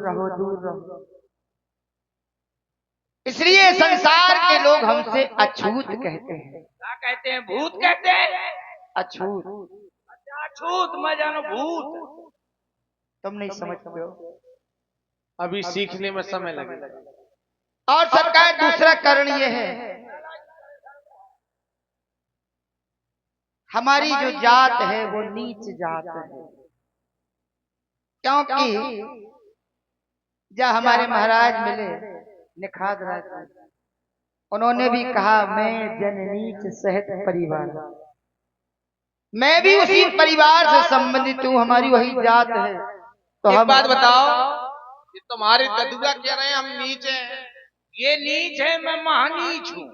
रहो, दूर रहो। इसलिए संसार के लोग हमसे अछूत कहते हैं। क्या कहते हैं? भूत कहते हैं। अछूत। अच्छा, अछूत, मैं जानो भूत। तुम नहीं समझते हो, अभी सीखने में समय लगेगा। और सरकार दूसरा कारण यह है, हमारी जो जात है वो नीच जात है। क्योंकि जब हमारे महाराज मिले निखाद राज, उन्होंने भी कहा मैं जननीच सहित परिवार, मैं भी उसी परिवार से संबंधित हूँ, हमारी वही जात है। तो एक हम बात बताओ, ये तुम्हारे ददुआ कह रहे हैं हम नीच हैं, ये नीच है, मैं महानीच हूँ।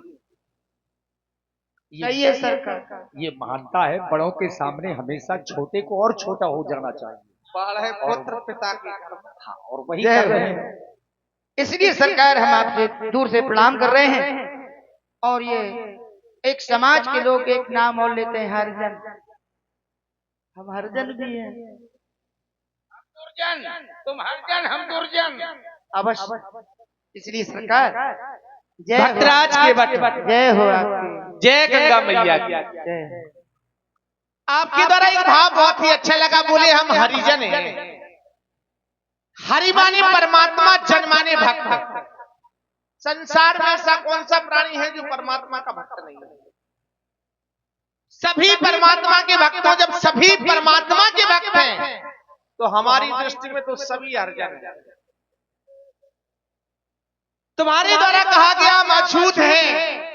सही है सरकार, ये मानता है बड़ों के सामने हमेशा छोटे को और छोटा हो जाना चाहिए। बड़े पुत्र पिता के घर। हाँ, और वही कर रहे हैं। इसलिए सरकार हम आपसे दूर से प्रणाम कर रहे हैं। और ये एक समाज के लोग एक नाम और लेते हैं, हरिजन। हम हरिजन भी हैं। दुर्जन, तुम हरिजन, हम दुर्जन। अवश्य। इसलिए सरकार भक्तराज के भक्त, जय हो आपकी, जय गंगा मैया की। जय। आपके द्वारा एक भाव बहुत ही अच्छा लगा, बोले हम हरिजन हैं। हरि माने परमात्मा, जन माने भक्त। संसार में ऐसा कौन सा प्राणी है जो परमात्मा का भक्त नहीं है? सभी परमात्मा के भक्त हो। जब सभी परमात्मा के भक्त हैं तो हमारी दृष्टि में तो सभी हरिजन हैं। तुम्हारे द्वारा कहा गया हम अछूत हैं।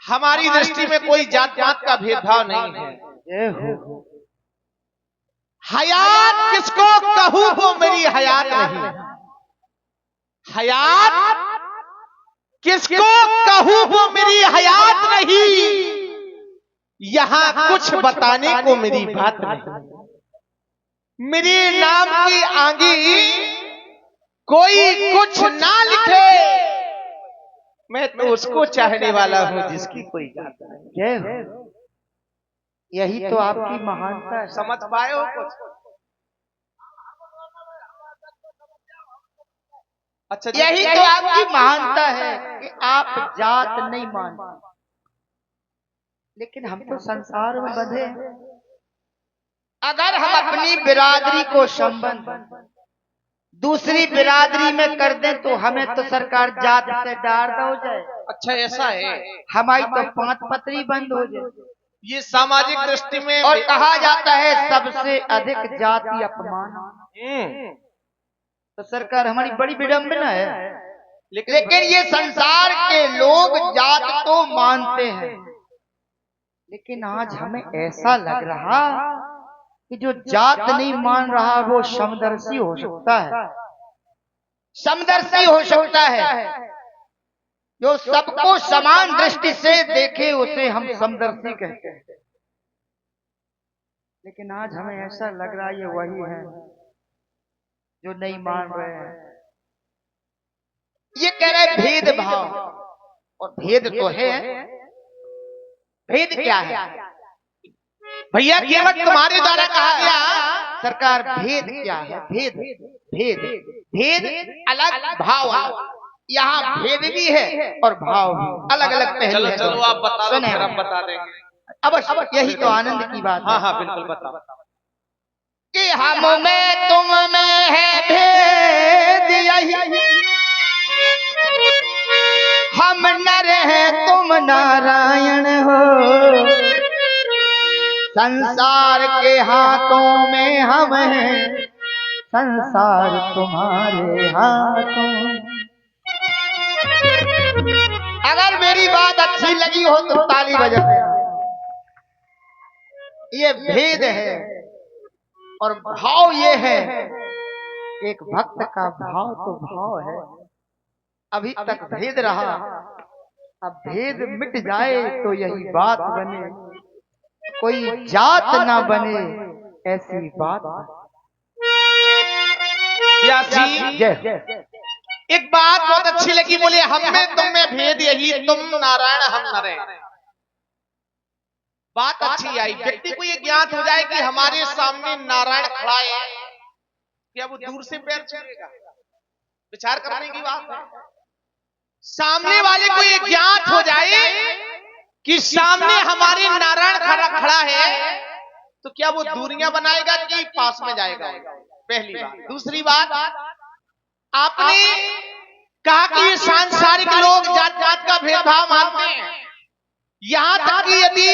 हमारी दृष्टि में कोई जात पात का भेदभाव नहीं है। जय हो। हयात किसको कहूं वो मेरी हयात नहीं। हयात किसको कहूं वो मेरी हयात नहीं। यहां कुछ बताने को मेरी बात नहीं। मेरे नाम की आगे कोई कुछ ना लिखे, मैं तो उसको चाहने वाला हूं जिसकी कोई जात नहीं। जय हो। यही तो आपकी महानता है। समझ पाए हो कुछ? अच्छा, यही तो आपकी महानता है कि आप जात नहीं मानते। लेकिन हम तो संसार में बंधे हैं। अगर हम अपनी बिरादरी को संबंध दूसरी बिरादरी में कर दें तो हमें तो सरकार जात से डार हो जाए। अच्छा, ऐसा है। हमारी तो 5 पतरी बंद हो जाए। ये सामाजिक दृष्टि में और कहा जाता है सबसे अधिक जाति अपमान। तो सरकार हमारी बड़ी विडंबना है। लेकिन ये संसार के लोग जात को मानते हैं। लेकिन आज हमें ऐसा लग रहा कि जो जात नहीं मान रहा वो समदर्शी हो सकता है। समदर्शी हो सकता है। जो सबको समान दृष्टि से देखे उसे हम समदर्शी कहते हैं। लेकिन आज हमें ऐसा लग रहा है ये वही है जो नहीं मान रहे हैं। ये कह रहे भेदभाव, और भेद तो है। भेद क्या है भैया? केवल तुम्हारे द्वारा कहा गया सरकार, भेद क्या है? भेद भेद भेद अलग, भाव अलग। यहाँ भेद भी है और भाव भी, अलग अलग पहलू है। चलो आप बता दो, फिर हम बता देंगे। अब यही तो आनंद की बात है। हाँ हाँ, बिल्कुल बताओ। कि हम में तुम में है भेद यही, हम नर हैं तुम नारायण हो। संसार के हाथों में हम हैं, संसार तुम्हारे हाथों। अगर मेरी बात अच्छी लगी हो तो ताली बजाओ। ये भेद है और भाव ये है। एक भक्त का भाव तो भाव है। अभी तक भेद रहा, अब भेद मिट जाए तो यही बात बने, कोई जात ना बने ऐसी बात। व्यास जी, एक बात बहुत अच्छी लगी, बोले हम में तुम में भेद यही, तुम नारायण हम नर हैं। बात अच्छी आई। व्यक्ति को ये ज्ञात हो जाए कि हमारे सामने नारायण खड़ा है क्या वो दूर से पैर छुएगा? विचार करने की बात है। सामने वाले को ये ज्ञात हो जाए कि सामने हमारे नारायण खड़ा है, तो क्या वो दूरियां बनाएगा कि पास में जाएगा? पहली बात। दूसरी बात, आपने कहा कि ये सांसारिक लोग जात पात का भेदभाव मानते हैं, यहां तक कि यदि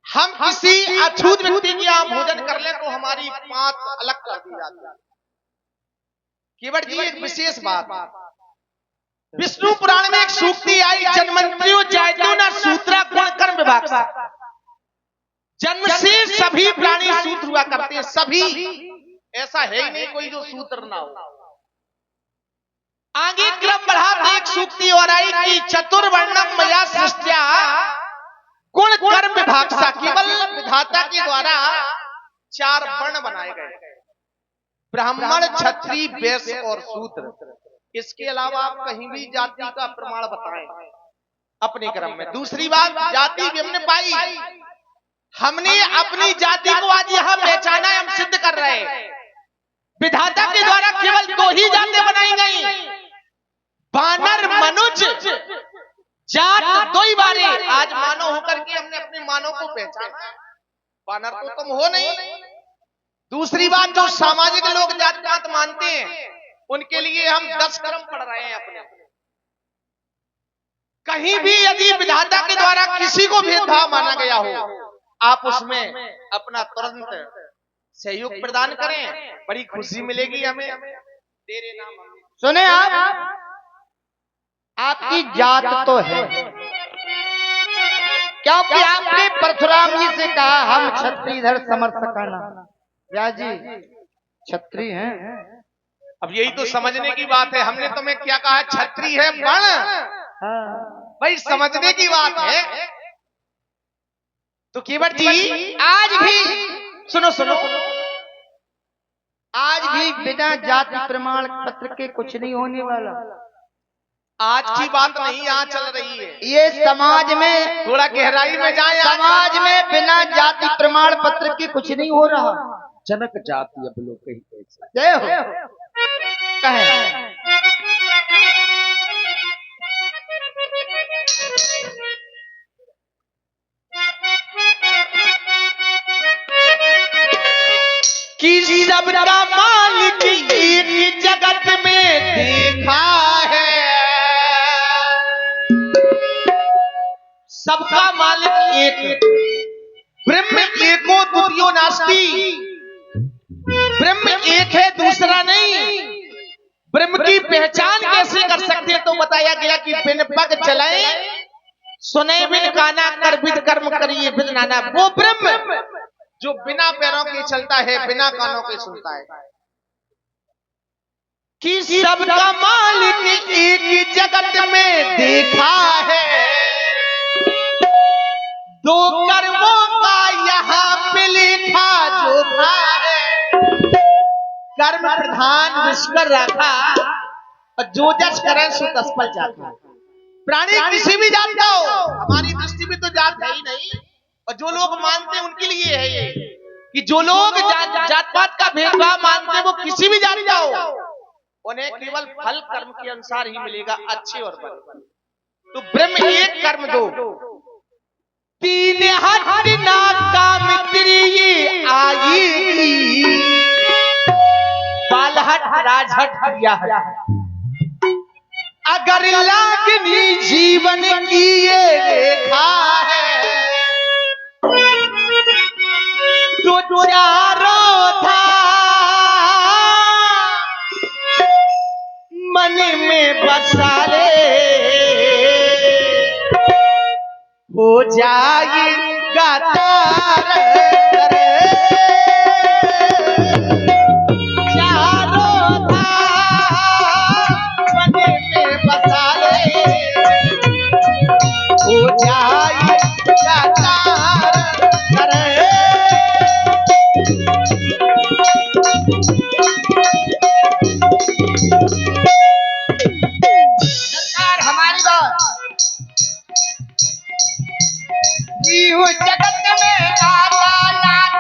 हम किसी अछूत व्यक्ति के यहाँ भोजन कर ले तो हमारी पांत अलग कर दी जाती है। केवट जी, एक विशेष बात, विष्णु पुराण में एक सूक्ति आई, जन्मंत्रियों जायतो न सूत्रा गुण कर्म विभाग से। जन्म से सभी प्राणी सूत्र हुआ करते हैं, सभी, ऐसा है ही नहीं कोई जो सूत्र ना हो। आगे क्रम बढ़ा तो एक सूक्ति और आई कि चतुर्वर्णम मया सृष्ट्या गुण कर्म विभाग से। केवल विधाता के द्वारा 4 वर्ण बनाए गए, ब्राह्मण, क्षत्रिय, वैश्य और शूद्र। इसके अलावा आप कहीं भी जाति का प्रमाण बताएं अपने क्रम में। दूसरी बात, जाति हमने पाई, हमने अपनी जाति को आज यहां पहचाना, हम सिद्ध कर रहे हैं। विधाता के द्वारा केवल 2 ही जाति बनाई गई, वानर मनुज जात 2 ही बारे। आज मानव होकर के हमने अपने मानव को पहचाना, वानर तो तुम हो नहीं। दूसरी बात, जो सामाजिक लोग जात पात मानते हैं उनके लिए हम 10 कर्म पढ़ रहे हैं अपने। कहीं भी यदि विधाता के द्वारा किसी को भेदभाव माना गया हो, आप उसमें अपना तुरंत सहयोग प्रदान करें, बड़ी खुशी मिलेगी हमें। तेरे नाम सुने आप, आपकी जात तो है, क्योंकि आपने परशुराम जी से कहा हम क्षत्रिय धर समर्थ करना। व्यास जी क्षत्रिय हैं। अब यही तो समझने की बात है। हमने तुम्हें क्या कहा? क्षत्रिय है वर्ण, भाई समझने की बात है। तो केवट जी, आज भी सुनो, आज भी बिना जाति प्रमाण पत्र के कुछ नहीं होने वाला। आज की बात नहीं यहाँ चल रही है, ये समाज में, थोड़ा गहराई में जाए। समाज में बिना जाति प्रमाण पत्र के कुछ नहीं हो रहा। जनक जाति अब लोग कहीं कैसे जय हो कहे। कि सबका मालिक एक जगत में देखा है, सबका मालिक एक, ब्रह्म एको द्वितीयो नास्ति। ब्रह्म एक है, दूसरा नहीं। ब्रह्म की पहचान कैसे कर सकते हैं? तो बताया गया कि बिन पग चलाए, सुने बिन काना, कर बिन कर्म करिए बिन नाना। वो ब्रह्म जो बिना पैरों के चलता है, बिना कानों के सुनता है। कि सबका मालिक एक जगत में देखा है, 2 कर्मों का यहाँ पे लिखा जोखा है। कर्म प्रधान विश्व रखा, और जो जस करें सो तस पल जाता। प्राणी किसी भी जात का हो, हमारी दृष्टि में तो जात है ही नहीं। और जो लोग मानते हैं उनके लिए है ये कि जो लोग जात पात का भेदभाव मानते हैं वो किसी भी जात का हो, उन्हें केवल फल कर्म के अनुसार ही मिलेगा, अच्छे और बुरे। तो ब्रह्म एक, कर्म 2। 3 हट ना काम ये आई, बालहट राजहट क्रिया हट। अगर लागनी जीवन की ये रेखा है, तो चारों था मन में बसा ले, हो जाएगा तार चारों था मन में बसा ले, हो जाएगा तार। हमारी बात जगत में आका नाथ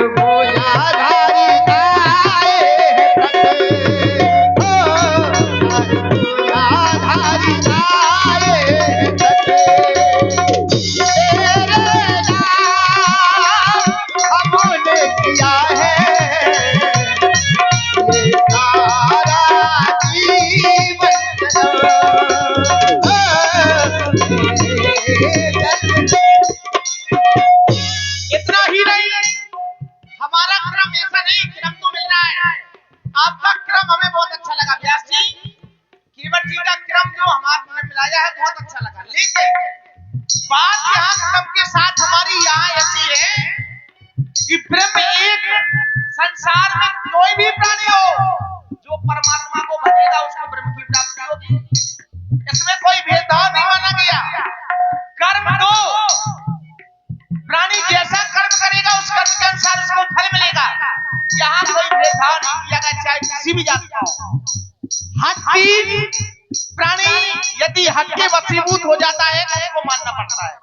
भुजाधारी आए भुजाधारी आए हमने किया है इतना ही नहीं, हमारा क्रम ऐसा नहीं, क्रम तो मिल रहा है। आपका क्रम हमें बहुत अच्छा लगा व्यास जी, कीवट जी का क्रम जो हमारे मिलाया है बहुत अच्छा लगा। लेकिन बात यहाँ क्रम के साथ हमारी यहाँ ऐसी है कि ब्रह्म एक, संसार में कोई भी प्राणी हो जो परमात्मा को भजेगा उसको ब्रह्म की प्राप्ति होगी। इसमें कोई भेदभाव नहीं माना गया। कर्म दो, प्राणी जैसा कर्म करेगा उस कर्म के अनुसार उसको फल मिलेगा। यहाँ कोई भेदभाव नहीं किया गया, चाहे किसी भी जाति का हो। हट्टी प्राणी यदि हट के वशीभूत हो जाता है तो उसको मानना पड़ता है।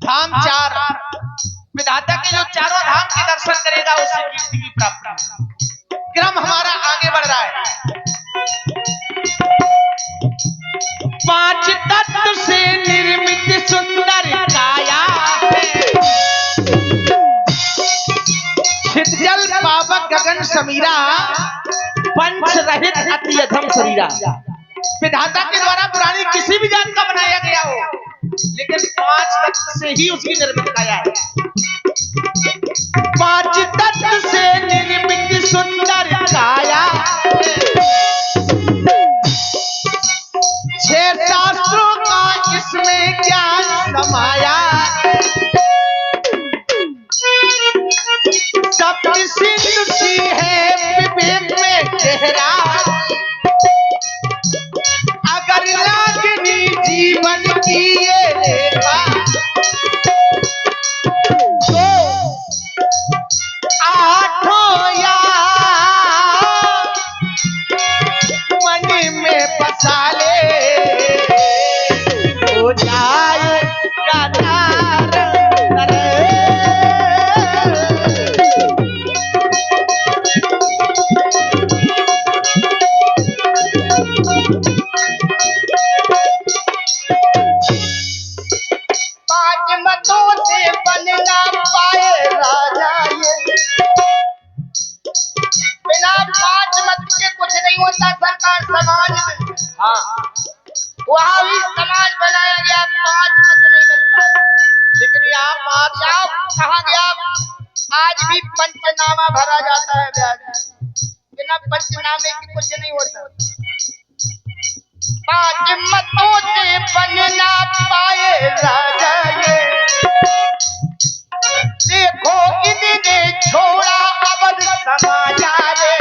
धाम चार, विधाता के जो चारों धाम के दर्शन करेगा उसे कीर्ति की प्राप्ति। क्रम हमारा आगे बढ़ रहा है। 5 तत्व से निर्मित सुंदर काया है, छितजल पावक गगन समीरा, पंच रहित अति अधम शरीरा। विधाता के द्वारा प्राणी किसी भी जात का बनाया गया हो, लेकिन 5 तत्व से ही उसकी निर्मित काया है। 5 तत्व से निर्मित सुंदर काया, 6 शास्त्रों का इसमें ज्ञान समाया, सप्त सिंधु सी है विवेक में गहरा, अगर लागनी जीवन की ये रेखा तो 8 या मन में बसा ले, हो जाए समाज में, वहाँ भी समाज बनाया गया, 5 मत नहीं मिल पाए। लेकिन यहाँ 5 कहा गया, आज भी पंचनामा भरा जाता है ब्याज, बिना पंचनामे की कुछ नहीं होता। 5 मतों से बन ना पाए राजा ये, देखो इन्हें छोड़ा अवध समाजा रे,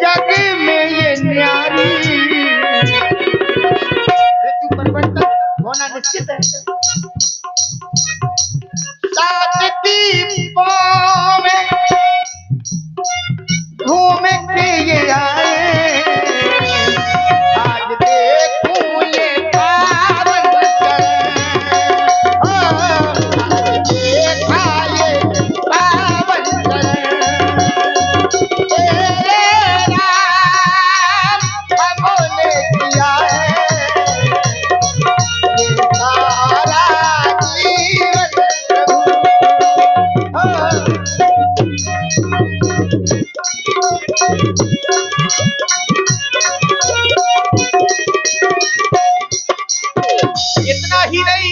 जग में ये न्यारी ऋतु परिवर्तन होना निश्चित है। 7 दीपों में घूम के ये आए, आज देखूं ये पावन इतना ही नहीं,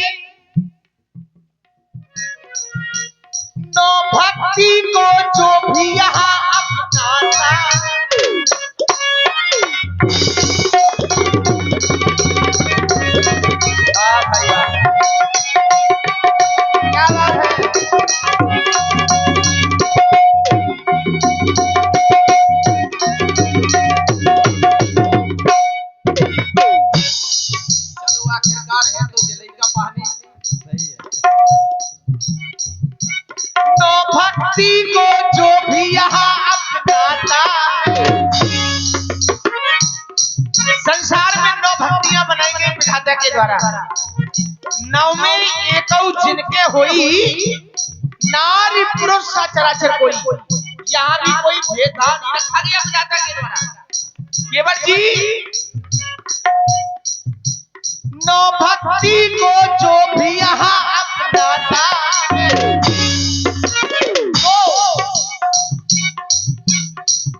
नौ भक्ति को जो भी यहाँ अपनाता, क्या बात है। भक्ति को जो भी यहाँ अपनाता है, संसार में 9 भक्तियां बनाई गई विधाता के द्वारा। नौ में एकौ जिनके होई नारी पुरुष सचराचर कोई। यहाँ भी कोई भेदभाव नहीं रखा गया विधाता के द्वारा। केवल जी नौ भक्ति को जो भी यहाँ अपनाता वो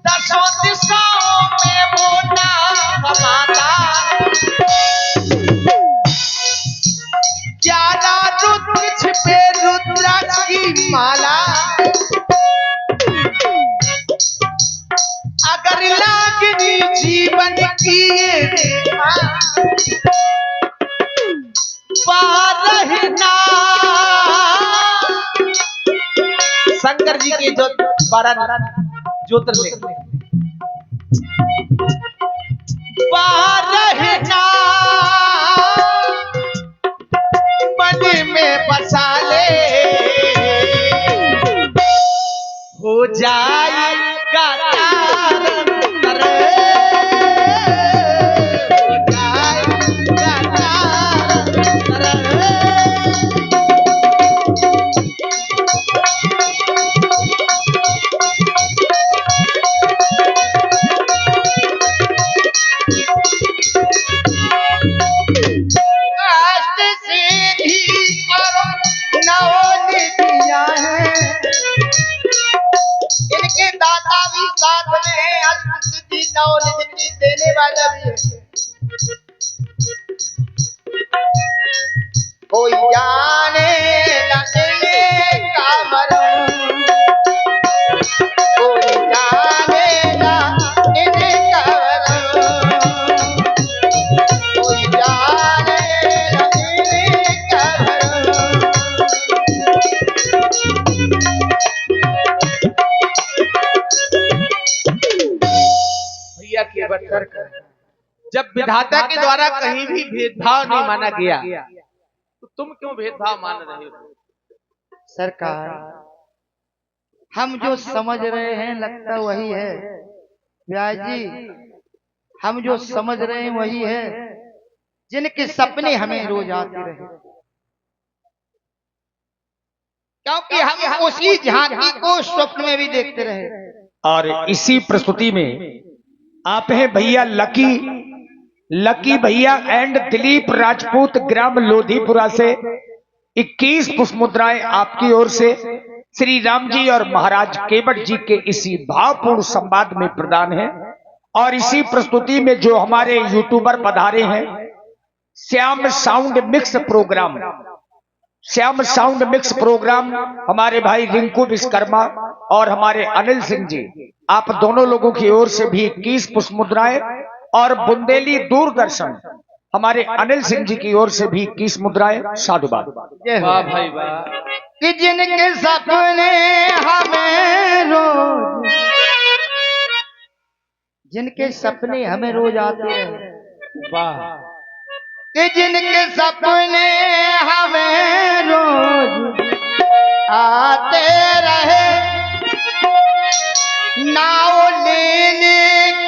दसों दिशाओं में वो नाम कमाता। ग्यारह रुद्र छिपे रुद्राक्ष की माला, अगर लागनी जीवन की ये रेखा रहना। शंकर जी के जो 12 ज्योतिर्लिंग रहना मन में बसा ले, हो जाएगा देने वाला भी है। कोई जाने लगने का मरम, कोई जाने लगने का मरम, कोई जाने लगने का मरम। के बदतर जब विधाता के द्वारा कहीं भी भेदभाव नहीं माना गया तो तुम क्यों भेदभाव मान रहे हो? सरकार, हम जो समझ रहे हैं लगता वही है। व्यास जी, हम जो समझ रहे हैं वही है। जिनके सपने हमें रोज आते रहे, क्योंकि हम उसी झांकी को स्वप्न में भी देखते रहे। और इसी प्रस्तुति में आप हैं भैया लकी भैया एंड दिलीप राजपूत ग्राम लोधीपुरा से 21 पुष्प मुद्राएं आपकी ओर से श्री राम जी और महाराज केवट जी के इसी भावपूर्ण संवाद में प्रदान है। और इसी प्रस्तुति में जो हमारे यूट्यूबर पधारे हैं, श्याम साउंड मिक्स प्रोग्राम हमारे भाई रिंकू विश्वकर्मा और हमारे अनिल सिंह जी, आप दोनों लोगों की ओर से भी 21 पुष्प मुद्राएं, और बुंदेली दूरदर्शन हमारे अनिल सिंह जी की ओर से भी 21 मुद्राएं। साधुवाद। वाह भाई वाह। कि जिनके सपने हमें रोज, जिनके सपने हमें रोज आते हैं, वाह। कि जिनके सपने हमें रोज आते रहे, नाव लेने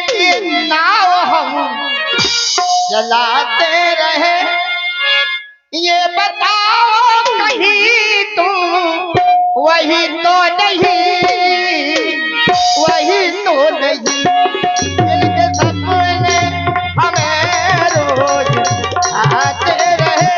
की नाव हम चलाते रहे। ये बताओ कहीं तुम वही तो नहीं, वही तो नहीं। जिनके सपने हमें रोज आते रहे,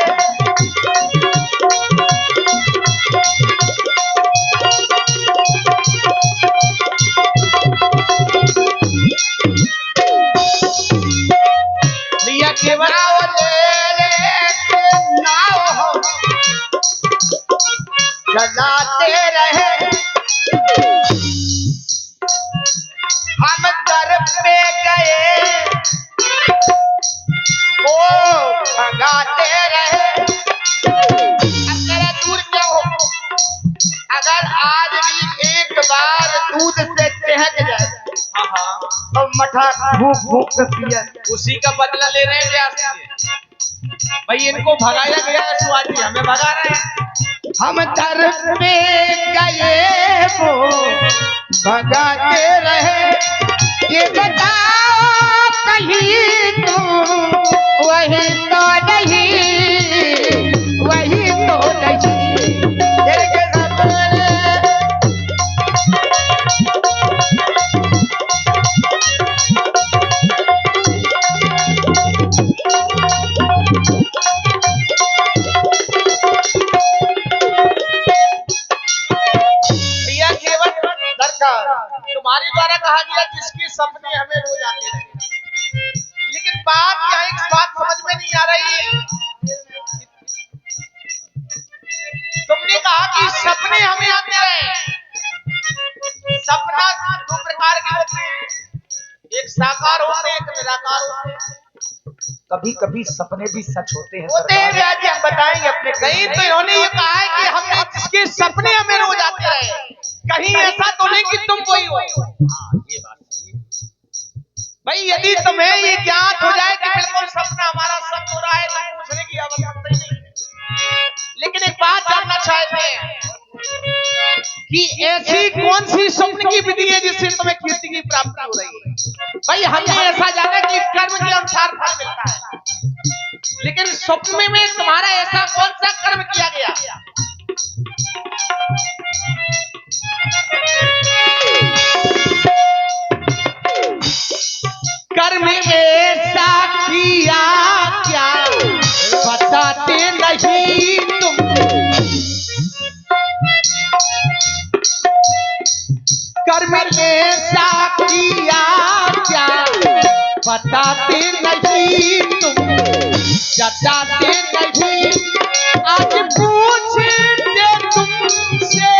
भैया केवल चलाते रहे। हम दर पे गए वो भगाते रहे। अगर दूर क्या हो, अगर आदमी एक बार दूध से चहक जाए और मठा भूख भूख कर पिया, उसी का बदला ले रहे हैं व्यास जी। भाई इनको भगाया गया है, स्वाति हमें भगा रहे हैं। हम दर पे गए वो भगाते रहे। ये बताओ नहीं तुम, वही तो नहीं, वही तो नहीं। एक सपने भैया केवल तुम्हारे द्वारा कहा गया जिसके सपने हमें रोज आते रहे, लेकिन बात क्या एक बात समझ में नहीं आ रही। तुमने कहा कि सपने हमें आते रहे। सपना दो प्रकार के होते हैं, एक साकार होते हैं, एक निराकार होते हैं। कभी कभी सपने भी सच होते हैं होते हैं सरकार। राज, हम बताएंगे अपने। नहीं तो इन्होंने ये कहा है कि हमने जिसके सपने हमें रोज आते रहे, कहीं ऐसा तो नहीं कि तुम वही हो। ये बात सही है भाई। यदि तुम्हें ये ज्ञात हो जाए कि बिल्कुल सपना हमारा सच हो रहा है तो पूछने की आवश्यकता ही नहीं। लेकिन एक बात जानना चाहते हैं कि ऐसी कौन सी स्वप्न की विधि है जिससे तुम्हें कीर्ति की प्राप्ति हो रही है। भाई हमने ऐसा जाना कि कर्म के अनुसार फल मिलता है, लेकिन स्वप्न में तुम्हारा ऐसा कौन सा कर्म किया गया? कर्म ऐसा किया क्या बताते नहीं तुम। कर्म ऐसा किया क्या बताते नहीं तुम, जताते नहीं। आज पूछते तुमसे,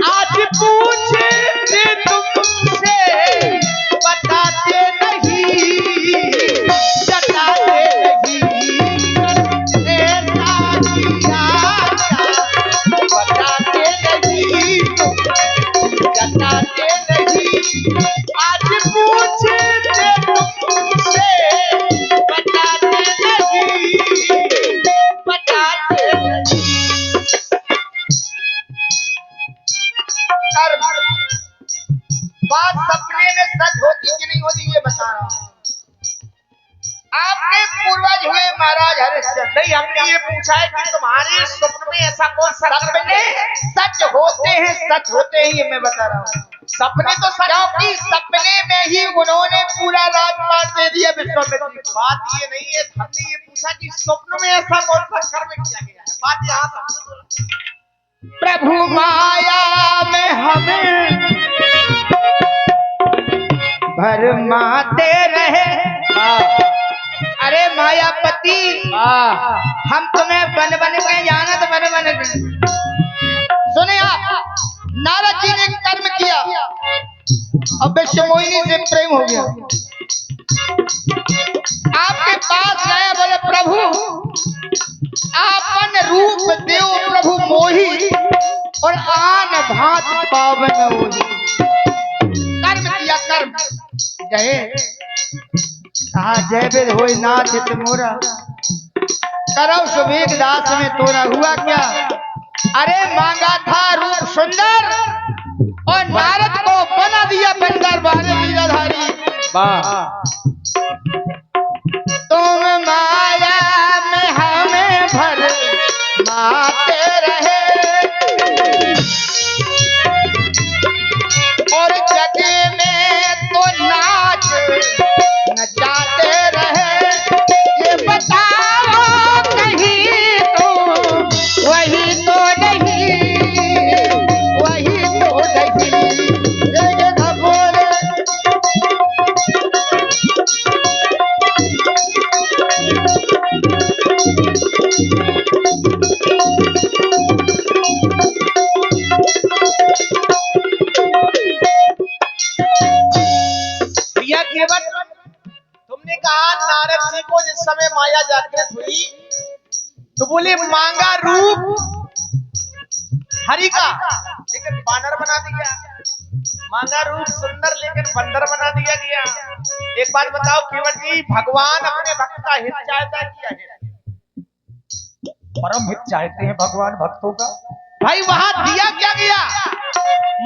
आज पूछते तुमसे, बताते नहीं, जताते नहीं। ऐसा किया क्या बताते नहीं तुम, जताते नहीं। आज पूछते तुमसे, बताते नहीं, बताते नहीं। कर्म बात सपने में सच होती कि नहीं होती ये बता रहा हूँ। आपके पूर्वज हुए महाराज हरिश्चंद्र। नहीं, हमने ये पूछा है कि तुम्हारे स्वप्न में ऐसा कौन सा सपने सच होते हैं, सच होते हैं, ये मैं बता रहा हूँ। सपने तो सच, क्योंकि सपने में ही उन्होंने पूरा राजपाट दे दिया विश्वामित्र को। बात ये नहीं है। हमने ये पूछा कि स्वप्न में ऐसा कौन सा कर्म किया गया है। बात यहाँ समझो। प्रभु माया में हमें भरमाते रहे। अरे मायापति, हम तुम्हें बन बन के जाना तो बन बन के। सुने आप, नारद जी ने कर्म किया और विश्वमोहिनी से प्रेम हो गया। आपके पास गया, बोले प्रभु आपन रूप देव प्रभु मोही और आन भात पावन होई। कर्म किया, कर्म जय कहा जय बेद होई नाथ हित मोरा, करौ सुबेग दास में तोरा। हुआ क्या? अरे मांगा था रूप सुंदर और नारद को बना दिया बंदर बारे लीलाधारी। तुम माया में हमें भर माते रहे और जग में तो नाच नचाते रहे। ये बताओ कहीं तो वही तो नहीं, वही तो नहीं। एक धबोरे भैया केवल तुमने कहा नारद जी को जिस समय माया जागृत हुई तो बोले मांगा रूप हरि का, लेकिन बानर बना दिया। मांगा रूप सुंदर लेकिन बंदर बना दिया गया। एक बात बताओ केवल जी, भगवान अपने भक्त का हित चाहता है क्या है? परम हित चाहते हैं भगवान भक्तों का। भाई वहां दिया क्या गया,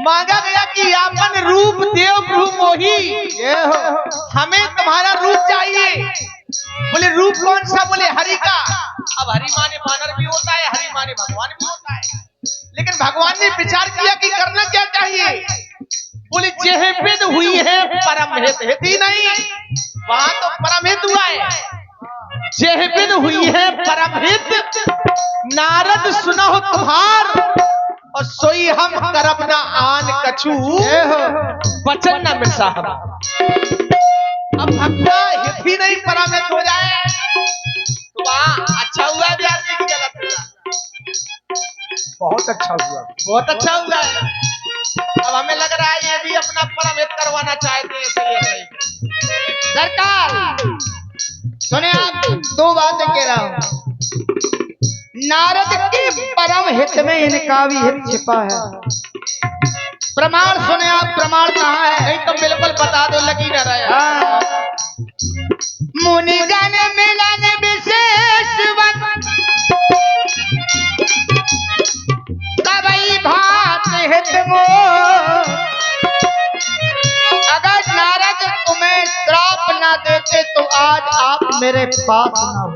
मांगा गया कि आपन रूप देव प्रभु मोही, ये हो हमें तुम्हारा रूप चाहिए। बोले रूप कौन सा, बोले हरि का। अब हरि माने वानर भी होता है, हरि माने भगवान भी होता है, लेकिन भगवान ने विचार किया कि करना क्या चाहिए। बोले जेह विद हुई है परम हित, हित ही नहीं, वहां तो परम हित हुआ है। जेह विद हुई है परम हित, नारद सुनहो तुम्हार, और सोई हम करब ना आन कछु, ये हो वचन न मिल साहब। अब भक्ता हित ही नहीं परम हित हो जाए तो वहां अच्छा हुआ, व्यास जी की गलत हुआ। बहुत अच्छा हुआ। बहुत अच्छा हुआ है। अब हमें लग रहा है ये भी अपना परम हित करवाना चाहते हैं, सही है सही। सरकार सुने, आप दो बातें कह रहा हूं। नारद के परम हित में इनका भी हित छिपा है। प्रमाण सुने आप, प्रमाण कहाँ है? नहीं तो बिल्कुल बता दो, लगी न रहे। हाँ। मुनिजन मिलन विशेष सबई भात हित मोह, अगर नारद तुम्हें श्राप ना देते तो आज आप मेरे पास ना हो।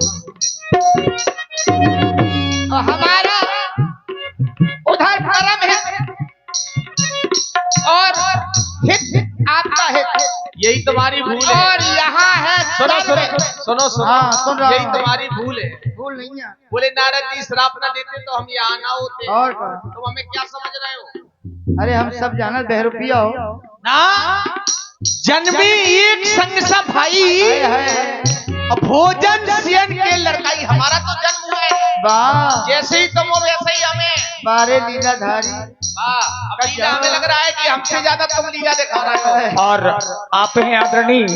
और हमारा उधर परम हित और हित आपका हित, यही तुम्हारी भूल है। और यहाँ है सुनो सर्व सुनो हित। सुनो सुनो, हाँ, सुन रहा यही हूं। तुम्हारी भूल है। भूल नहीं है बोले नारद जी श्राप न देते तो हम यहाँ ना होते। और क्या? तुम हमें क्या समझ रहे हो? अरे हम सब जाना बहरूपिया हो ना जन्मी एक संग सब भाई, है। और भोजन सियन के लड़काई, हमारा तो जन्म हुआ है। वाह जैसे ही तुम हो वैसे ही हमें। बारे लीलाधारी। वाह, अब लीला हमें लग रहा है कि हमसे ज्यादा तुम लीला दिखा रहे हो। और आप हैं आदरणीय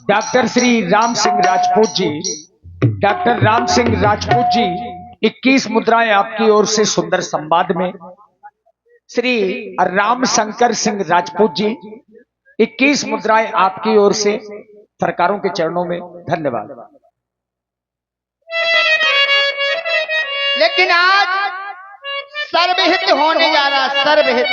डॉक्टर श्री राम सिंह राजपूत जी। डॉक्टर राम सिंह राजपूत जी 21 मुद्राएं आपकी ओर से सुंदर संवाद में। श्री राम शंकर सिंह राजपूत जी 21 मुद्राएं आपकी ओर से सरकारों के चरणों में। धन्यवाद। लेकिन आज सर्वहित होने जा रहा, सर्वहित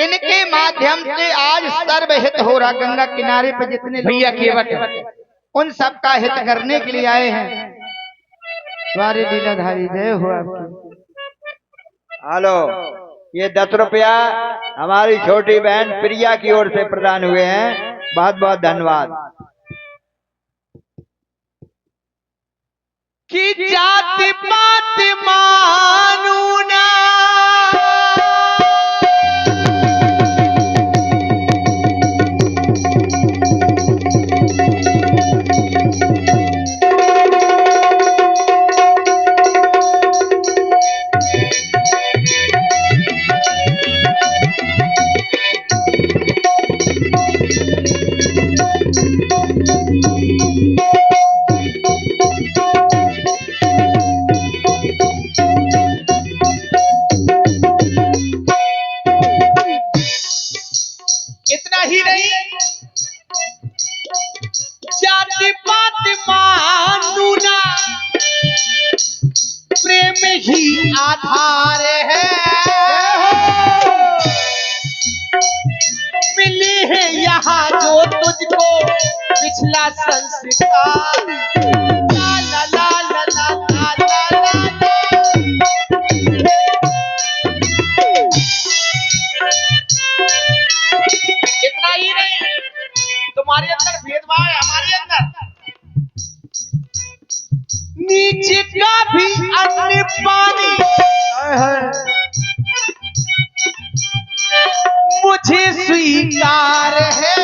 इनके माध्यम से आज सर्वहित हो रहा। गंगा किनारे पे जितने लोग भैया केवट उन सबका हित करने के लिए आए हैं। द्वारे लीलाधारी जय हो आपकी। हेलो, ये 10 रुपया हमारी छोटी बहन प्रिया की ओर से प्रदान हुए हैं। बहुत बहुत धन्यवाद। कि जाति पात मानू ना, इतना ही नहीं, जाति पात मानू ना, प्रेम ही आधार है। मिली है यहाँ जो तुझको पिछला संस्कार। ला ला ला ला ला ला ला ला ला। इतना ही नहीं, तुम्हारे अंदर भेदभाव है, हमारे अंदर नीचे का भी अन्न पानी मुझे स्वीकार है।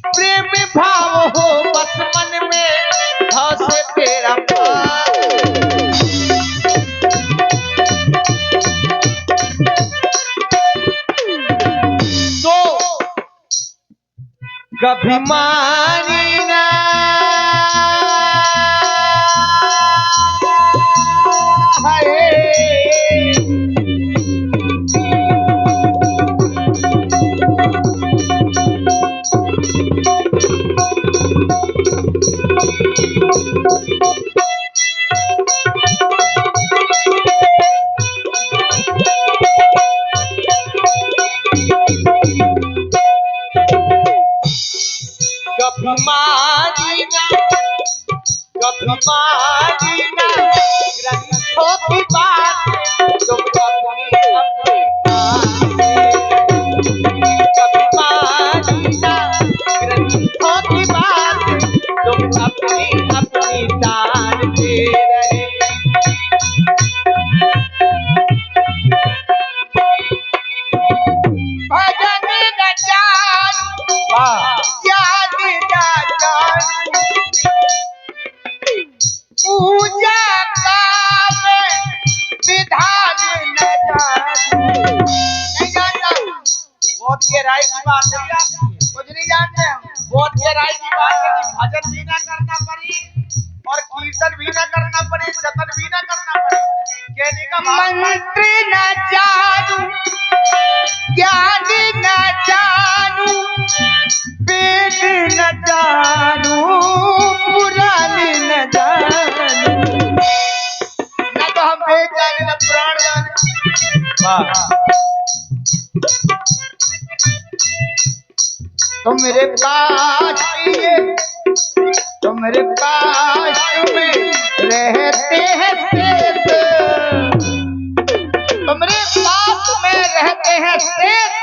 प्रेम भाव हो बस मन में, भाव से तेरा प्यार। तो कभी मानी ना है। कभी मारीना ग्रंथों की बात तुम अपनी कभी मारीना ग्रंथों की बात तुम अपनी टालते रहे। भजन न जानू ज्ञान न जानू पूजा का मैं विधान न जानू। नहीं जानता हूँ। बहुत गहराई की बात है यार। कुछ नहीं जानते हम। बहुत गहराई की बात है कि भजन भी ना करना पड़े और कीर्तन भी ना करना पड़े, जतन भी ना करना पड़े। कहने का मंत्र न जानू ज्ञान न जानू वेद न जानू पुराण न जानू। न तो हम वेद जाने न पुराण जाने। तो मेरे पास ये तो मेरे पास में रहते हैं शेष। तो मेरे पास में रहते हैं शेष।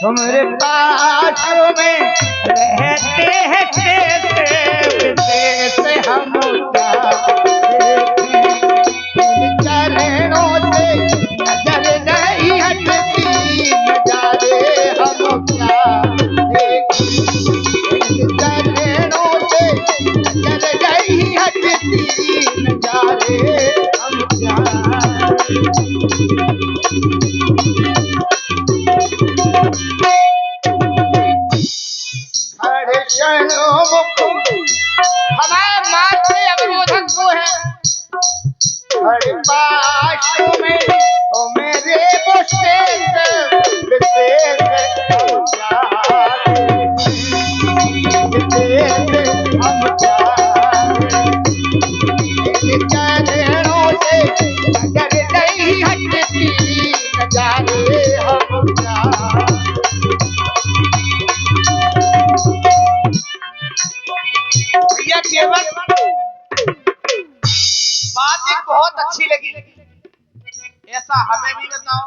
तो मेरे पास में रहते हैं शेष। शेष हम क्या देखें चरणों से नजर नहीं हटती नजारे हम क्या देखें चरणों से नजर नहीं हटती नजारे हम क्या। खड़े क्षणों हमारे माथे अवरोधक को है हरे पास में तो मेरे वो शेष विशेष हम क्या चरणों से नजर नहीं हटती नजारे हम क्या। भैया केवल बात एक बहुत अच्छी लगी, ऐसा हमें भी बताओ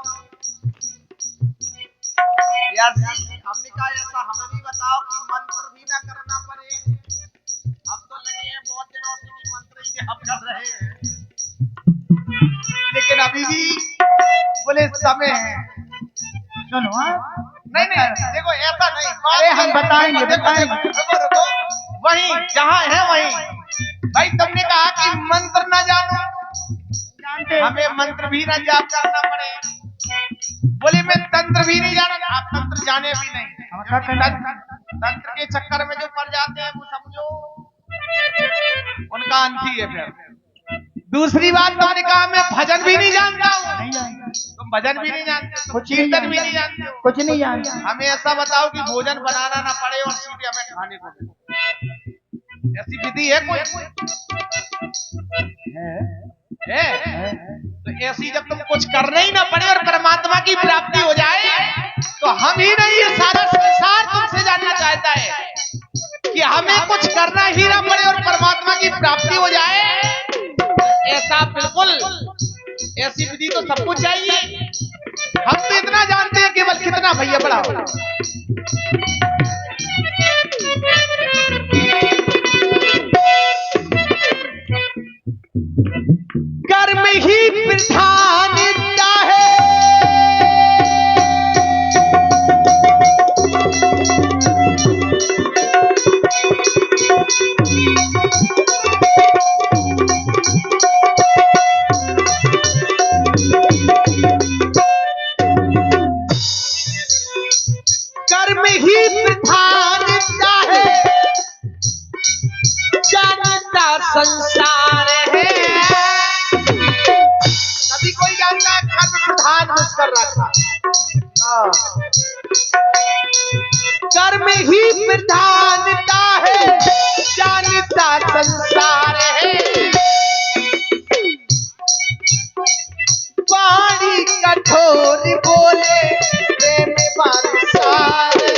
यार जी। हमने कहा ऐसा हमें भी बताओ कि मंत्र भी ना करना पड़े। हम तो लगे हैं बहुत दिनों से कि मंत्र ही हम कर रहे हैं, लेकिन अभी भी बोले समय है। सुनो हाँ? नहीं नहीं देखो ऐसा नहीं। अरे हम बताएंगे बताएंगे। रुको वहीं जहाँ है वहीं। भाई तुमने कहा कि मंत्र ना जानो, जानते हमें मंत्र भी ना जाप करना पड़े। बोले मैं तंत्र भी नहीं जाना। आप तंत्र जाने भी नहीं। तंत्र के चक्कर में जो पड़ जाते हैं वो समझो उनका अंत ही है। फिर दूसरी बात तुमने कहा मैं भजन भी नहीं जानता हूँ। नहीं जानते तुम भजन भी नहीं जानते, तुम कुछ नहीं कीर्तन भी जानते। नहीं जानते हो। कुछ नहीं जानते। हमें ऐसा बताओ कि भोजन बनाना ना पड़े और सीधे हमें खाने को मिले। ऐसी विधि है कोई? है? तो ऐसी जब तुम कुछ करना ही ना पड़े और परमात्मा की प्राप्ति हो जाए तो हम ही नहीं ये सारा संसार तुमसे जानना चाहता है कि हमें कुछ करना ही ना पड़े और परमात्मा की प्राप्ति हो जाए। ऐसा बिल्कुल ऐसी विधि तो सबको चाहिए। हम तो इतना जानते हैं केवल कितना भैया बड़ा कर्म ही प्रधानता है। कर्म ही प्रधानता है जानता संसार है। सभी कोई जानता है कर्म प्रधान मुझ कर रखा। कर्म ही प्रधानता है जानता संसार है। वाणी कठोर बोले प्रेम बरसाए।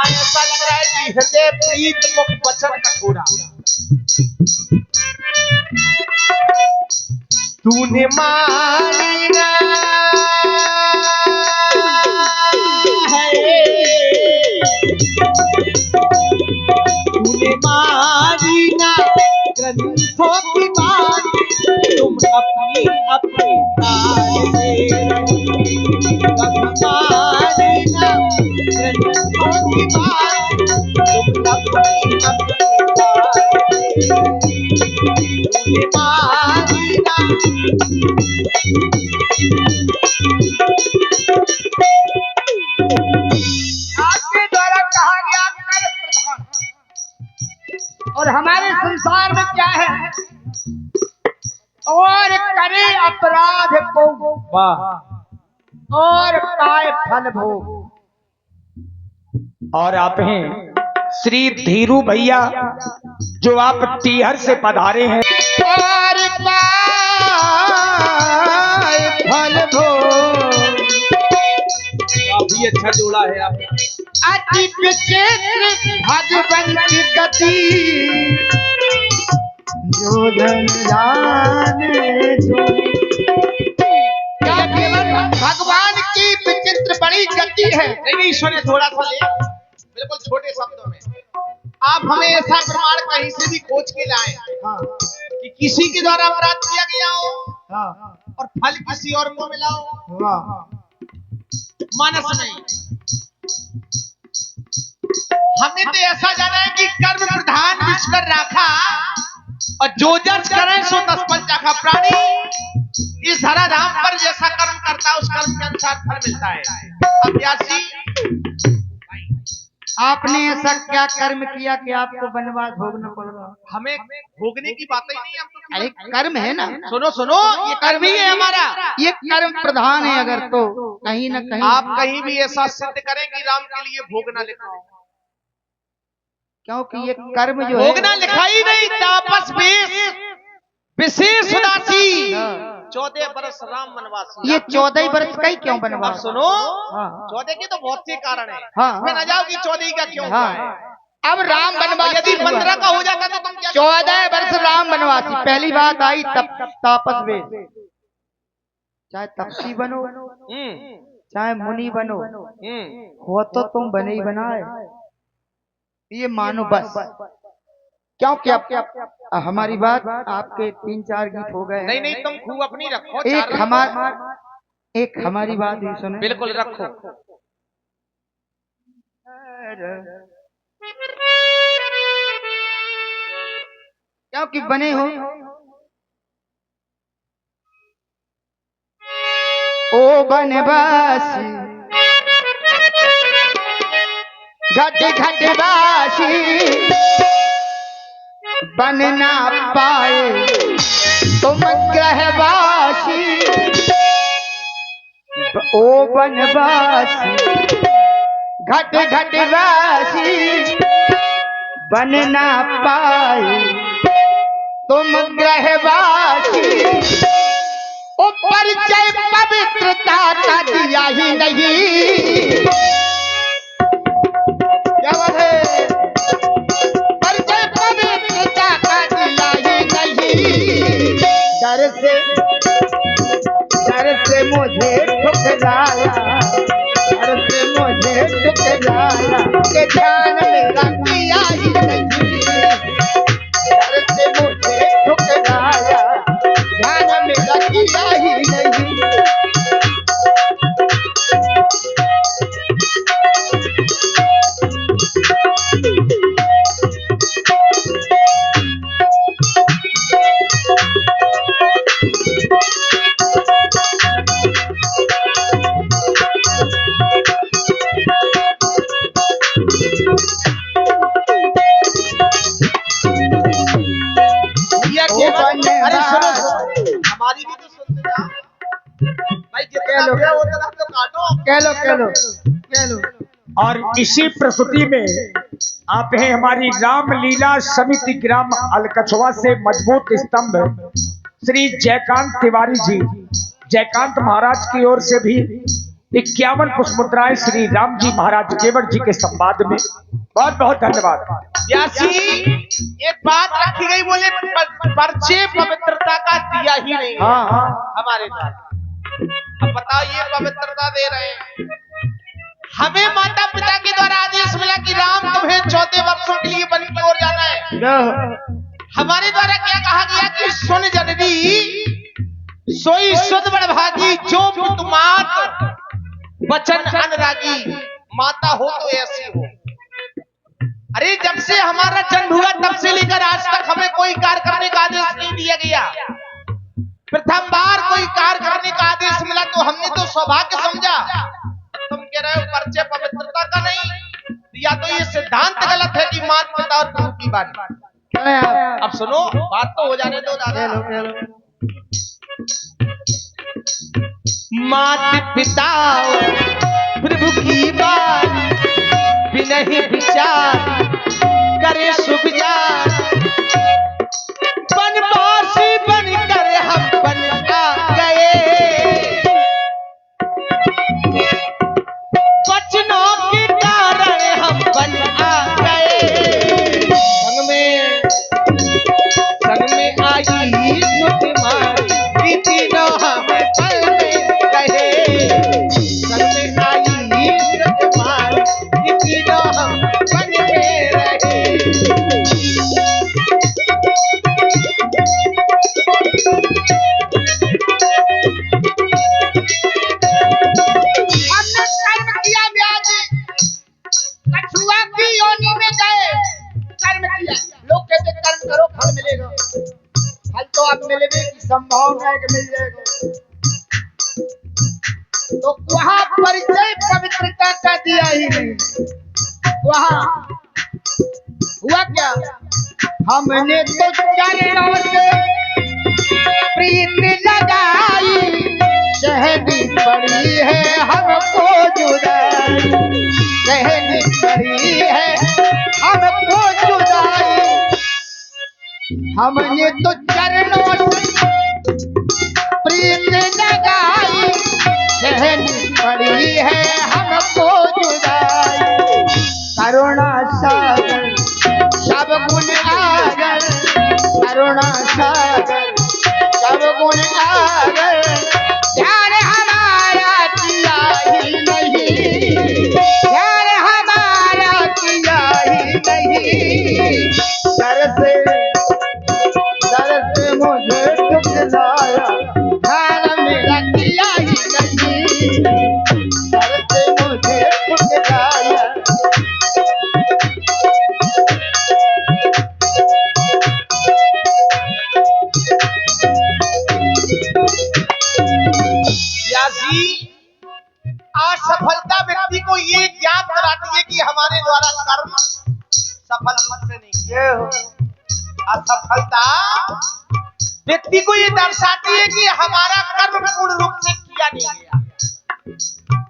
हाँ ऐसा लग रहा है कि हृदय प्रीत मुख वचन कठोरा। तूने मानी ना है, तूने मानी ना ग्रंथों की बात, तुम अपनी अपनी ताल में रही। कब मानी ना ग्रंथों की बात, तुम अपनी अपनी ताल में रही। तूने मानी ना आपके द्वारा कहा गया कर्म प्रधान, और हमारे संसार में क्या है, और करे अपराध को और पाए फल भोग। और आप हैं श्री धीरू भैया जो आप टीहर से पधारे हैं। और पाए फल भोग, काफी अच्छा जोड़ा है आपने। अति विचित्र भगवन की गति, जो धन जाने जो। क्या केवल भगवान की विचित्र बड़ी गति है? नहीं सुने थोड़ा सा ले, बिल्कुल छोटे शब्दों में। आप हमें ऐसा प्रमाण कहीं से भी खोज के लाए कि किसी के द्वारा अपराध किया गया हो और फल किसी और को मिला हो, मानस नहीं। हमने तो ऐसा जाना है कि कर्म प्रधान विश्वर राखा, और जो जस करें सो तस फल चाखा। प्राणी इस धरा धाम पर जैसा कर्म करता है उस कर्म के अनुसार फल मिलता है। अभ्यासी आपने ऐसा क्या कर्म किया कि आपको वनवास भोगना पड़ रहा? हमें भोगने की बात ही नहीं, हम तो अरे कर्म है ना, सुनो सुनो, ये कर्म ही है हमारा। ये कर्म प्रधान है। अगर तो कहीं न कहीं आप कहीं भी ऐसा सिद्ध करें कि राम के लिए भोगना लिखा हो, क्योंकि ये कर्म जो है, भोगना लिखा ही नहीं। तापस वेश विशेष उदासी 14 बरस राम वनवासी। ये 14 वर्ष का ही क्यों अब वनवास? सुनो, हाँ 14 के तो बहुत से कारण है, हाँ, मैं न जाओ कि 14 का क्यों हुआ है। हाँ। अब राम वनवासी यदि 15 का हो जाता तो तुम क्या 14 वर्ष राम वनवासी। पहली बात आई तापस वेश, चाहे तपसी बनो चाहे मुनि बनो, हो तो तुम बने ही बनाए, ये मानो बस। क्योंकि आप हमारी बात, आपके 3-4 गीत हो गए। नहीं तुम खूब अपनी रखो। एक हमारी बात भी सुने। बिल्कुल रखो। क्योंकि बने हो ओ बनवासी, घट घट वासी, बन ना पाए तुम ग्रहवासी। ओ बनवासी घट घट वासी, बन ना पाए तुम ग्रहवासी। ओ परिचय पवित्रता का दिया ही नहीं, क्या बात है, परिचय पवित्रता का दिया ही नहीं। डर से मुझे ठुकराया, डर से मुझे ठुकराया, के ध्यान मेरा किया ही नहीं। डर से मुझे ठुकराया, ध्यान मेरा किया ही नहीं। अरे सुनो, हमारी भी तो सुनते जा भाई, जितना दिया उतना तो काटो। कह लो। और इसी प्रस्तुति में आप हैं हमारी रामलीला समिति ग्राम अलकछवा से मजबूत स्तंभ श्री जयकांत तिवारी जी, जयकांत महाराज की ओर से भी 51 पुष्प मुद्राएं श्री राम जी महाराज केवट जी के संवाद में। बहुत बहुत धन्यवाद। व्यास जी एक बात रखी गई, बोले परिचय पवित्रता का दिया ही नहीं है हमारे द्वारा। अब बताओ ये पवित्रता दे रहे हैं, हमें माता पिता के द्वारा आदेश मिला कि राम तुम्हें 14 वर्षों के लिए वन की ओर जाना है। हमारे द्वारा क्या कहा गया कि सुन जननी सोई सुध बड़भागी, जो तुम्हार वचन अनुरागी, माता हो तो ऐसी हो। अरे जब से हमारा जन्म हुआ तब से लेकर आज तक हमें कोई कार्य करने का आदेश नहीं दिया गया। प्रथम बार कोई कार्य करने का आदेश मिला तो हमने तो सौभाग्य समझा। तुम कह रहे हो परिचय पवित्रता का नहीं, या तो ये सिद्धांत गलत है कि माता पिता और गुरु की बात। अब सुनो, बात तो हो जाने दो दादा। माता पिता प्रभु की बात बिना ही विचार करे सुविचार, बनवासी बनकर हम बन गए, बचनों के कारण हम बन गए। संग में आई सुध मारी तीनों हमें पल में रहे। संग में आई सुध मारी तीनों हम बन में रहे। हमने कर्म किया व्यास, कछुआ की योनि में गए, कर्म किया। लोग कहते कर्म करो फल मिलेगा, फल तो अब मिलेगा की संभावना है कि मिल जाएगा। तो वहां परिचय पवित्रता का दिया ही नहीं। वहां हुआ क्या, हमने तो चरणों से प्रीत लगाई, सहनी पड़ी है हमको जुदाई, सहनी पड़ी है हमको जुदाई। हमने तो चरणों से प्रीत लगाई, सहनी पड़ी है हमको जुदाई। करुणा सागर सब गुण आगर, करुणा सागर सब गुण आगर, ध्यान हमारा किया ही नहीं, ध्यान हमारा किया ही नहीं। सर से मुझे टुकराया, ध्यान मेरा किया ही नहीं, सर से मुझे टुकराया। असफलता व्यक्ति को ये ज्ञात कराती है कि हमारे द्वारा कर्म सफल रूप से नहीं है। असफलता व्यक्ति को ये दर्शाती है कि हमारा कर्म पूर्ण रूप से किया नहीं गया।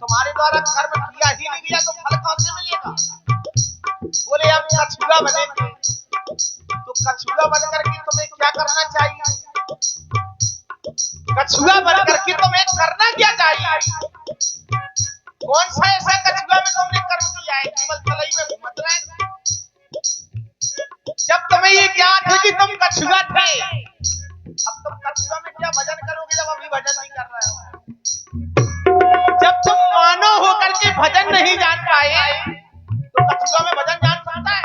तुम्हारे द्वारा कर्म किया ही नहीं गया तो फल कहां से मिलेगा। बोले हम कछुआ बनेंगे, तो कछुआ बनकर के तुम्हें क्या करना चाहिए, कछुआ बनकर के तुम्हें करना क्या चाहिए। कौन सा ऐसा कछुआ में तुमने कर्म किया है, केवल तलई में घूमत रहे। जब तुम्हें ये ज्ञात है कि तुम कछुआ थे, अब तुम कछुआ में क्या भजन करोगे जब अभी भजन नहीं कर रहे हो। जब तुम मानव होकर के भजन नहीं जान पाए तो कछुआ में भजन जान सकता है।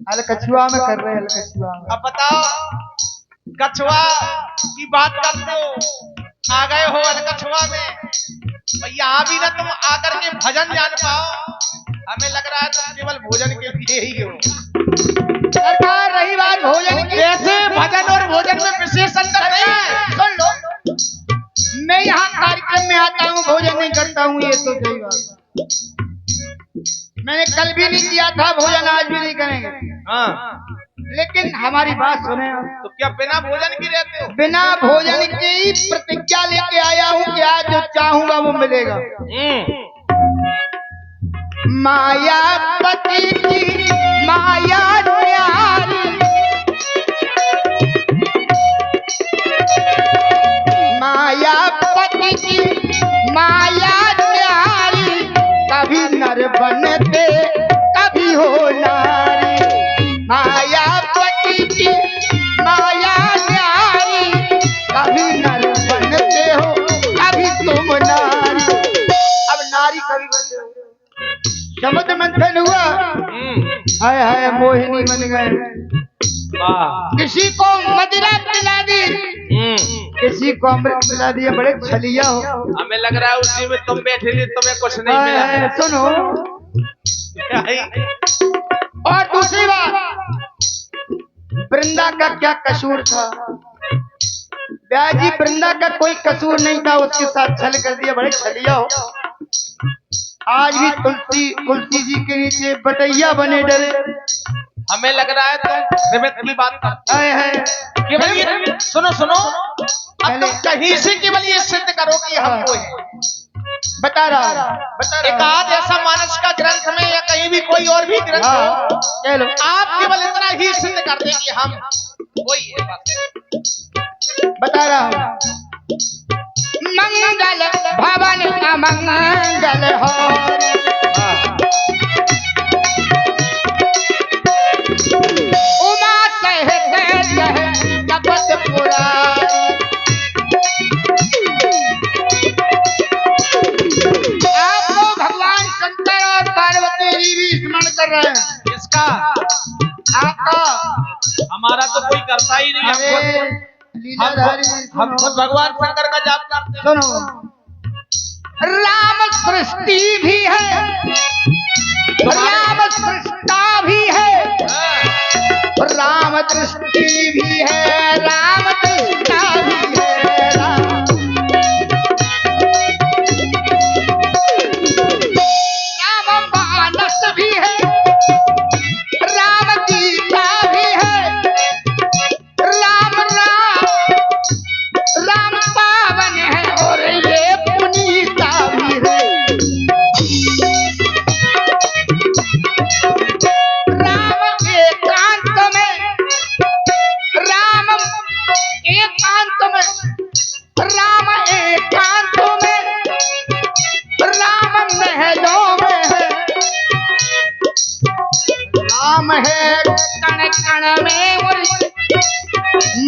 अरे कछुआ में कर रहे हैं, कछुआ में। अब बताओ, कछुआ की बात करते हो, आ गए हो कछुआ में, यहाँ भी ना तुम आकर के भजन जान पाओ। हमें लग रहा है तुम केवल भोजन के लिए ही हो। सरकार रही बात भोजन की, ऐसे भजन और भोजन में विशेष अंतर नहीं है। सुन लो, मैं यहाँ कार्यक्रम में आता हूँ, भोजन नहीं करता हूँ, ये तो सही बात। मैंने कल भी नहीं किया था भोजन, आज भी नहीं करेंगे। हाँ, लेकिन हमारी बात सुने। तो क्या बिना भोजन की रहते हो? बिना भोजन की प्रतिज्ञा लेके आया हूँ कि आज जो चाहूंगा वो मिलेगा। मायापति की माया न्यारी, मायापति की नर बनते कभी हो नारी, मायापति की माया न्यारी, कभी नर बनते हो कभी तुम नारी। अब नारी कभी बनते हो, समुद्र मंथन हुआ, हाय हाय मोहिनी बन गए। किसी को मदिरा पिला दी, किसी को अमृत पिला दिया, बड़े छलिया हो। हमें लग रहा है उसी में तुम बैठे थे, तुम्हें कुछ नहीं मिला। सुनो, और दूसरी बात, वृंदा का क्या कसूर था? ब्याह जी, वृंदा का कोई कसूर नहीं था, उसके साथ छल कर दिया, बड़े छलिया हो। आज भी तुलसी जी के नीचे बटैया बने डरे। हमें लग रहा है तुम निमित की बात करते है। केवल ये सुनो सुनो, अब तुम कहीं से केवल ये सिद्ध करो कि हम वो है। बता रहा एक आध ऐसा मानस का ग्रंथ में या कहीं भी कोई और भी ग्रंथ हो, चलो आप केवल इतना ही सिद्ध कर दें कि हम वही है। बता रहा हूँ, मंगल भवन अमंगल हो, उमा सहित जगत पुरारी, आपको भगवान शंकर और पार्वती जी भी स्मरण कर रहे हैं। इसका आपका हमारा तो कोई करता ही नहीं। हम खुद भगवान शंकर का जाप करते हैं। सुनो, राम सृष्टि भी है, राम सृष्टा भी है, राम दृष्टि भी है, राम दृष्टा भी है, राम मानस भी है, राम गीता भी है, राम राम पावन है, और ये पुनीता भी है। राम एकांत में, राम एकांत में, राम एकांत में, राम महलों में है, राम है कण कण में, और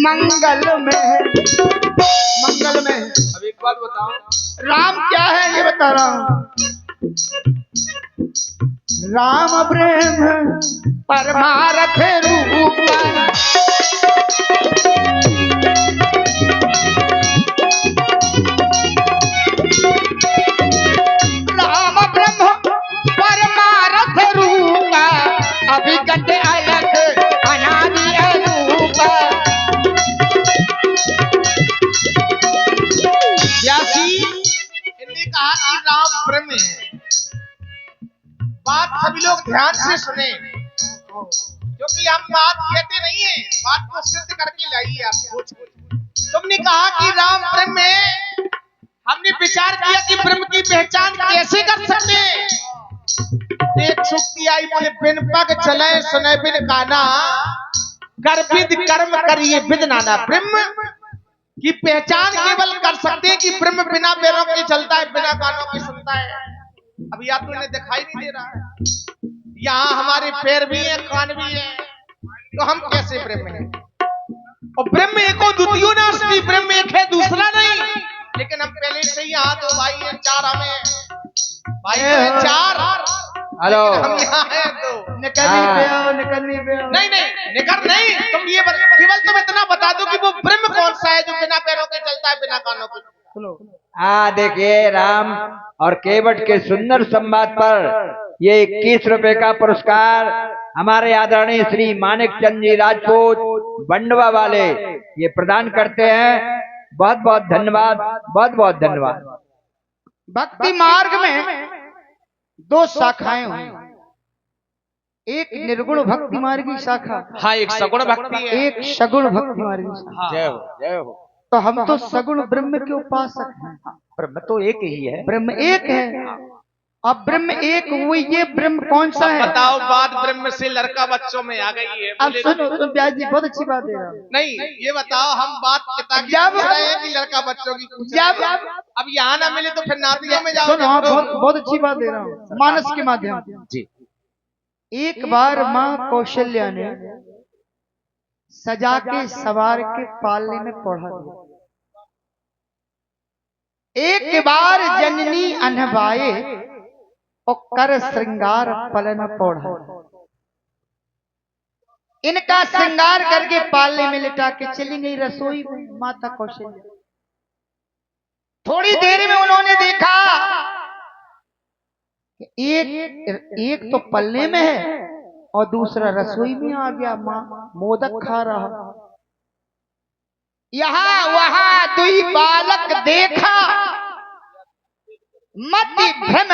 मंगल में है, मंगल में है। अब एक बात बताओ, राम क्या है ये बता रहा हूं। राम ब्रह्म परमार्थ रूप, राम ब्रह्म परमार्थ रूप, अभिगत अलग अनादि अरूप। इन्होंने कहा कि राम ब्रह्म है। बात सभी लोग ध्यान से सुने, क्योंकि हम बात कहते नहीं है, बात को सिद्ध करके लाइए आप। तुमने कहा कि राम ब्रह्म है, हमने विचार किया कि ब्रह्म की पहचान कैसे कर सकते हैं। एक सुक्ति आई, बोले बिन पग चले सुने बिन काना, कर विद कर्म करिए विद नाना। ब्रह्म की पहचान केवल कर सकते हैं कि ब्रह्म बिना पैरों के चलता है, बिना कानों के सुनता है। अब या तो इन्हें दिखाई नहीं दे रहा है, यहाँ हमारे पैर भी हैं, कान भी हैं, तो हम कैसे ब्रह्म हैं? और ब्रह्म एको द्वितीयो नास्ति, ब्रह्म एक है दूसरा नहीं। लेकिन हम पहले से ही यहाँ दो भाई हैं, चार हमें भाई हैं, चार। हेलो, हम यहाँ हैं दो। निकलनी पे आओ, निकलनी पे आओ। नहीं नहीं निकर नहीं, तुम ये केवल तुम इतना बता दो कि वो ब्रह्म कौन सा है जो बिना पैरों के चलता है, बिना कानों के। सुनो, देखिए, राम और केवट के सुंदर संवाद पर ये 21 रुपए का पुरस्कार हमारे आदरणीय श्री मानिक चंद जी राजपूत बंडवा वाले ये प्रदान करते हैं। बहुत बहुत धन्यवाद, बहुत बहुत धन्यवाद। भक्ति मार्ग में दो शाखाएं हुई, एक निर्गुण भक्ति मार्ग की शाखा, हाँ, एक सगुण भक्ति है, एक सगुण भक्ति मार्ग की शाखा। जय हो जय हो। तो हम तो सगुण ब्रह्म के उपासक हैं। ब्रह्म तो एक ही है। ब्रह्म एक है, अब ब्रह्म एक हुई, ये ब्रह्म कौन सा है? बताओ, बात ब्रह्म से लड़का बच्चों में आ गई है। अब सुनो तुम व्यास जी, बहुत अच्छी बात है। नहीं, ये बताओ, हम बात पिता की जब- पूछ रहे हैं कि लड़का बच्चों की पूछ रहे जब- हैं? अब यहाँ ना मिले तो फिर नातियों में जाओ। सुनो, हाँ, बहुत अच्छी बात दे रहा हूँ मानस के माध्यम जी। एक बार माँ कौशल्या ने सजा के सवार के पालने में पढ़ा दिया। एक बार जननी अनभाए और कर श्रृंगार पलन पौढ़ा। इनका श्रृंगार करके पालने में लिटा के चली गई रसोई में माता कौशल्या। थोड़ी देर में उन्होंने देखा कि एक तो पल्ले में है और दूसरा रसोई में आ गया। माँ मोदक खा रहा। यहाँ वहां दुई बालक देखा, मति भ्रम